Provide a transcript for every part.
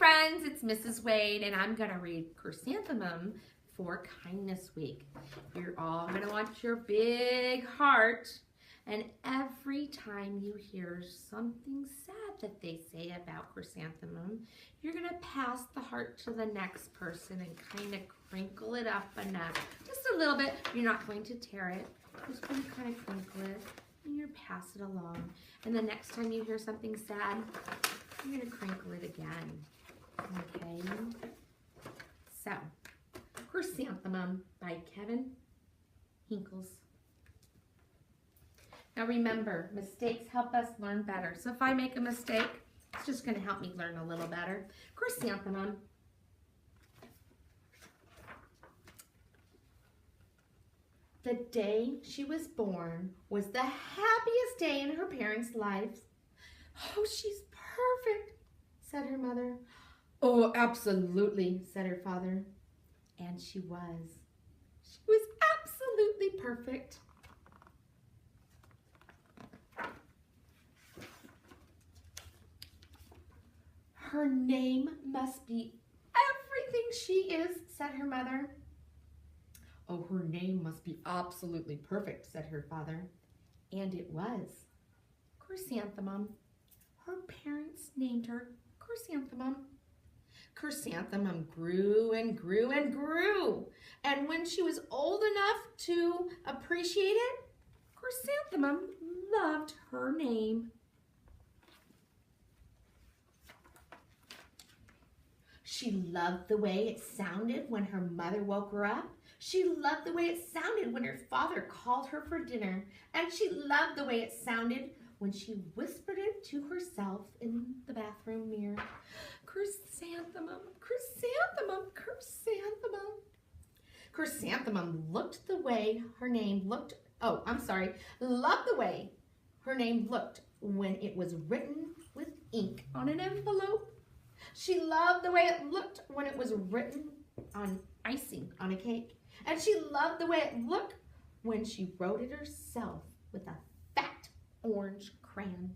friends, it's Mrs. Wade, and I'm going to read Chrysanthemum for Kindness Week. You're all going to want your big heart, and every time you hear something sad that they say about Chrysanthemum, you're going to pass the heart to the next person and kind of crinkle it up enough. Just a little bit. You're not going to tear it. You're just going to kind of crinkle it, and you pass it along. And the next time you hear something sad, you're going to crinkle it again. Okay? So, Chrysanthemum by Kevin Hinkles. Now remember, mistakes help us learn better. So if I make a mistake, it's just going to help me learn a little better. Chrysanthemum. The day she was born was the happiest day in her parents' lives. "Oh, she's perfect," said her mother. "Oh, absolutely," said her father. And she was. She was absolutely perfect. "Her name must be everything she is," said her mother. "Oh, her name must be absolutely perfect," said her father. And it was. Chrysanthemum. Her parents named her Chrysanthemum. Chrysanthemum grew and grew and grew. And when she was old enough to appreciate it, Chrysanthemum loved her name. She loved the way it sounded when her mother woke her up. She loved the way it sounded when her father called her for dinner. And she loved the way it sounded when she whispered it to herself in the bathroom mirror. Chrysanthemum, chrysanthemum, chrysanthemum. Chrysanthemum loved the way her name looked when it was written with ink on an envelope. She loved the way it looked when it was written on icing on a cake. And she loved the way it looked when she wrote it herself with a fat orange crayon.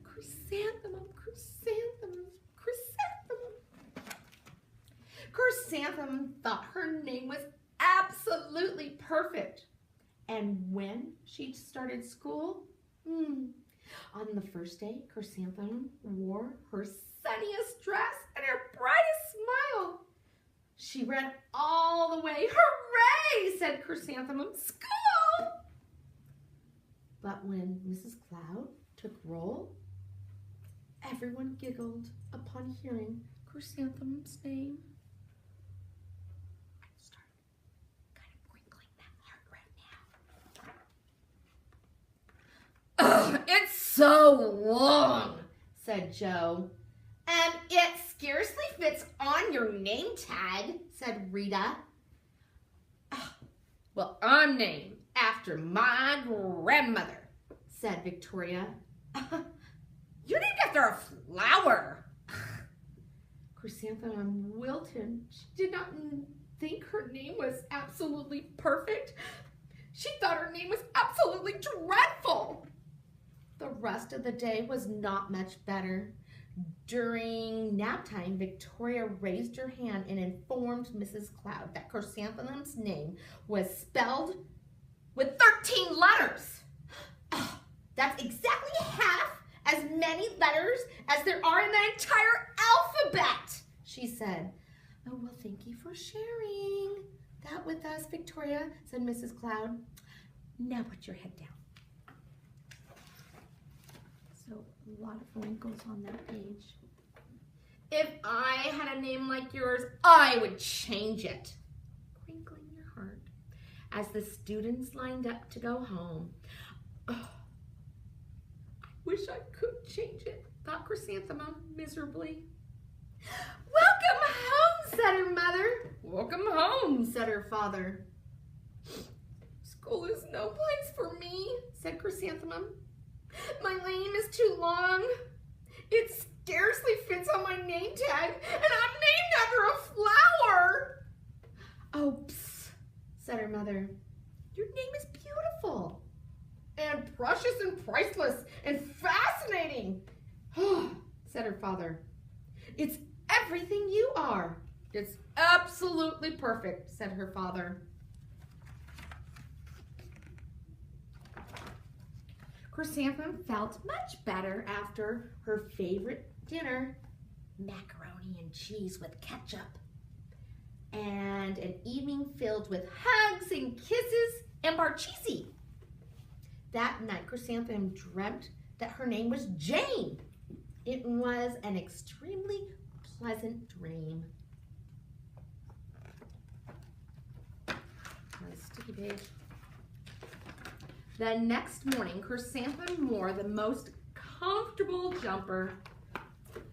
Chrysanthemum, chrysanthemum, chrysanthemum. Chrysanthemum thought her name was absolutely perfect. And when she started school, on the first day, Chrysanthemum wore her sunniest dress and her brightest smile. She ran all the way. "Hooray!" said Chrysanthemum. "School!" But when Mrs. Cloud took roll, everyone giggled upon hearing Chrysanthemum's name. Start kind of crinkling that heart right now. "Ugh, it's so long," said Joe. "And it scarcely fits on your name tag," said Rita. "Well, I'm named after my grandmother," said Victoria. "You're named after a flower." Chrysanthemum wilted. She did not think her name was absolutely perfect. She thought her name was absolutely dreadful. The rest of the day was not much better. During nap time, Victoria raised her hand and informed Mrs. Cloud that Chrysanthemum's name was spelled with 13 letters. Oh, that's exactly half as many letters as there are in the entire alphabet, she said. "Oh, well, thank you for sharing that with us, Victoria," said Mrs. Cloud. "Now put your head down." So a lot of wrinkles on that page. "If I had a name like yours, I would change it." Crinkling your heart. As the students lined up to go home, "Oh, I wish I could change it," thought Chrysanthemum miserably. "Welcome home," said her mother. "Welcome home," said her father. "School is no place for me," said Chrysanthemum. "My name is too long. It scarcely fits on my name tag, and I'm named after a flower." "Oh, psst," said her mother. "Your name is beautiful and precious and priceless and fascinating," said her father. "It's everything you are. It's absolutely perfect, said her father. Chrysanthemum felt much better after her favorite dinner, macaroni and cheese with ketchup, and an evening filled with hugs and kisses and parcheesi. That night, Chrysanthemum dreamt that her name was Jane. It was an extremely pleasant dream. Sticky page. The next morning, Chrysanthemum wore the most comfortable jumper.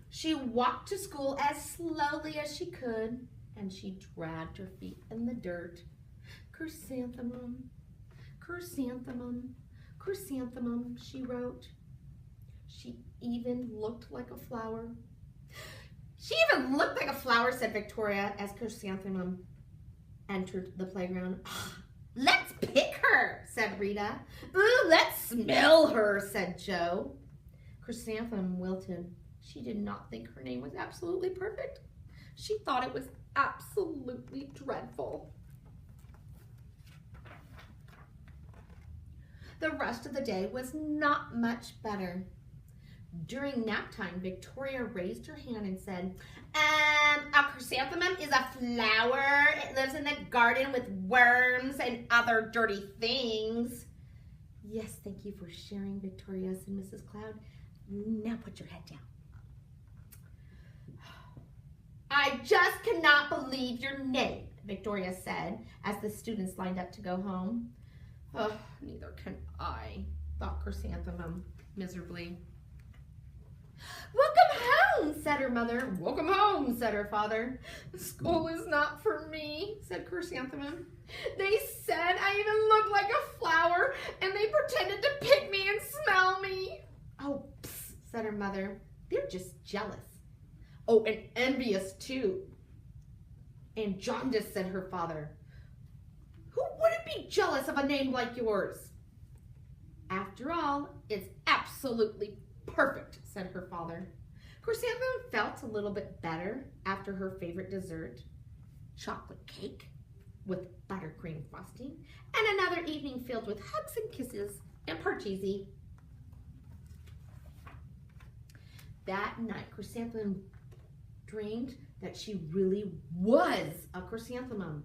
She walked to school as slowly as she could, and she dragged her feet in the dirt. Chrysanthemum, chrysanthemum, chrysanthemum, she wrote. She even looked like a flower. She even looked like a flower, said Victoria as Chrysanthemum entered the playground. Let's pick her, said Rita. Ooh, let's smell her, said Joe. Chrysanthemum wilted. She did not think her name was absolutely perfect. She thought it was absolutely dreadful. The rest of the day was not much better. During nap time, Victoria raised her hand and said, a chrysanthemum is a flower. It lives in the garden with worms and other dirty things. Yes, thank you for sharing, Victoria, said Mrs. Cloud. Now put your head down. I just cannot believe your name, Victoria said as the students lined up to go home. Oh, neither can I, thought Chrysanthemum miserably. Welcome home, said her mother. Welcome home, said her father. School is not for me, said Chrysanthemum. They said I even looked like a flower, and they pretended to pick me and smell me. Oh, psst, said her mother. They're just jealous. Oh, and envious too. And jaundiced, said her father. Who wouldn't be jealous of a name like yours? After all, it's absolutely perfect, said her father. Chrysanthemum felt a little bit better after her favorite dessert, chocolate cake with buttercream frosting, and another evening filled with hugs and kisses and parcheesi. That night, Chrysanthemum dreamed that she really was a chrysanthemum.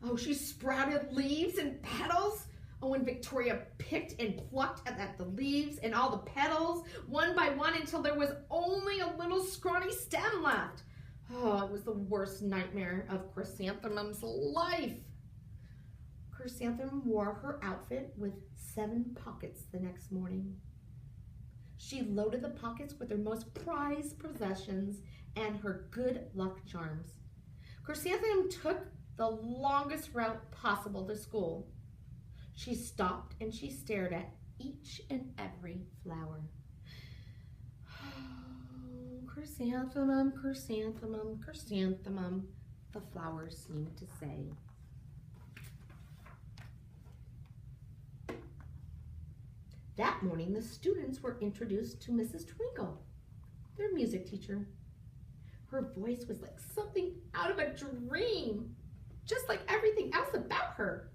Oh, she sprouted leaves and petals. Oh, and Victoria picked and plucked at the leaves and all the petals, one by one, until there was only a little scrawny stem left. Oh, it was the worst nightmare of Chrysanthemum's life. Chrysanthemum wore her outfit with 7 pockets the next morning. She loaded the pockets with her most prized possessions and her good luck charms. Chrysanthemum took the longest route possible to school. She stopped and she stared at each and every flower. Oh, chrysanthemum, chrysanthemum, chrysanthemum, the flowers seemed to say. That morning, the students were introduced to Mrs. Twinkle, their music teacher. Her voice was like something out of a dream, just like everything else about her.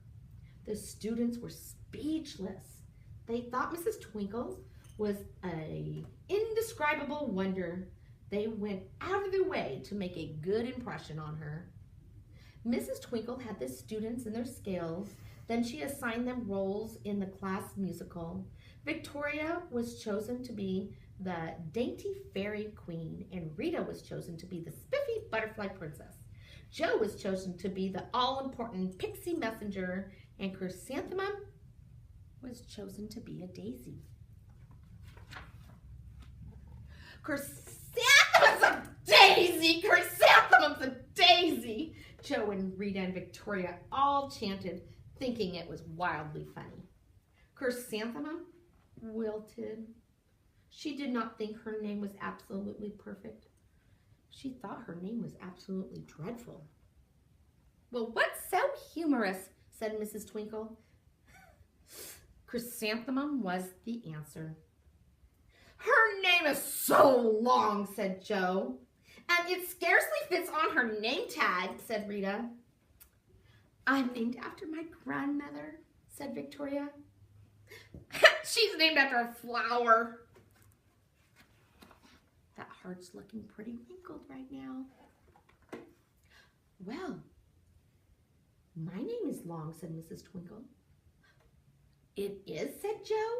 The students were speechless. They thought Mrs. Twinkle was an indescribable wonder. They went out of their way to make a good impression on her. Mrs. Twinkle had the students in their scales. Then she assigned them roles in the class musical. Victoria was chosen to be the dainty fairy queen, and Rita was chosen to be the spiffy butterfly princess. Joe was chosen to be the all-important pixie messenger, and Chrysanthemum was chosen to be a daisy. Chrysanthemum's a daisy! Chrysanthemum's a daisy! Joe and Rita and Victoria all chanted, thinking it was wildly funny. Chrysanthemum wilted. She did not think her name was absolutely perfect. She thought her name was absolutely dreadful. Well, what's so humorous? Said Mrs. Twinkle. Chrysanthemum was the answer. Her name is so long, said Joe. And it scarcely fits on her name tag, said Rita. I'm named after my grandmother, said Victoria. She's named after a flower. That heart's looking pretty wrinkled right now. Well, my name is Long, said Mrs. Twinkle. It is, said Joe.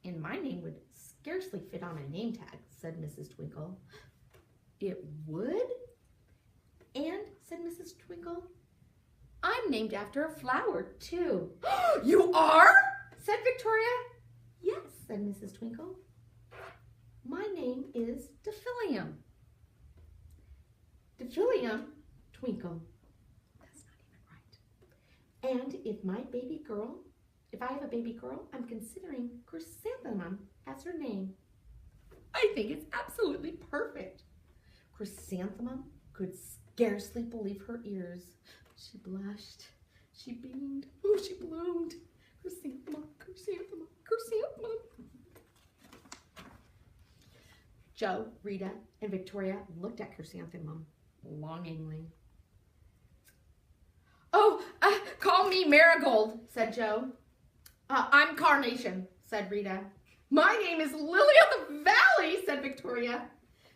And my name would scarcely fit on a name tag, said Mrs. Twinkle. It would? And, said Mrs. Twinkle, I'm named after a flower, too. You are? Said Victoria. Yes, said Mrs. Twinkle. My name is Daffilium. Daffilium Twinkle. That's not even right. And if I have a baby girl, I'm considering Chrysanthemum as her name. I think it's absolutely perfect. Chrysanthemum could scarcely believe her ears. She blushed. She beamed. Oh, she bloomed. Chrysanthemum, chrysanthemum, chrysanthemum. Joe, Rita, and Victoria looked at Chrysanthemum longingly. Oh, call me Marigold, said Joe. I'm Carnation, said Rita. My name is Lily of the Valley, said Victoria.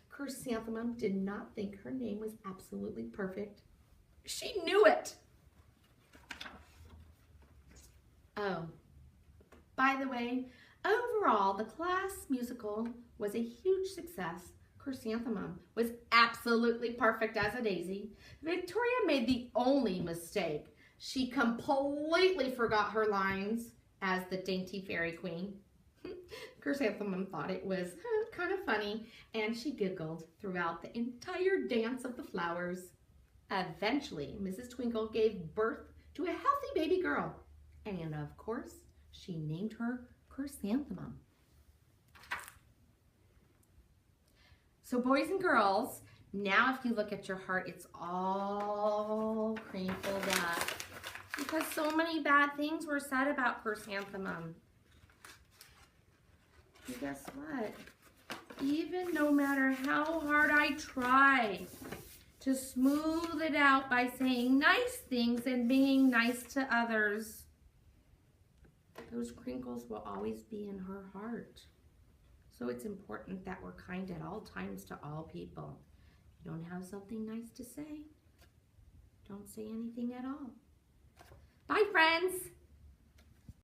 Chrysanthemum did not think her name was absolutely perfect. She knew it. Oh, by the way, overall, the class musical was a huge success. Chrysanthemum was absolutely perfect as a daisy. Victoria made the only mistake. She completely forgot her lines as the dainty fairy queen. Chrysanthemum thought it was kind of funny, and she giggled throughout the entire dance of the flowers. Eventually, Mrs. Twinkle gave birth to a healthy baby girl, and of course, she named her Chrysanthemum. So boys and girls, now if you look at your heart, it's all crinkled up because so many bad things were said about Chrysanthemum. And guess what? Even no matter how hard I try to smooth it out by saying nice things and being nice to others, those crinkles will always be in her heart. So it's important that we're kind at all times to all people. If you don't have something nice to say, don't say anything at all. Bye, friends.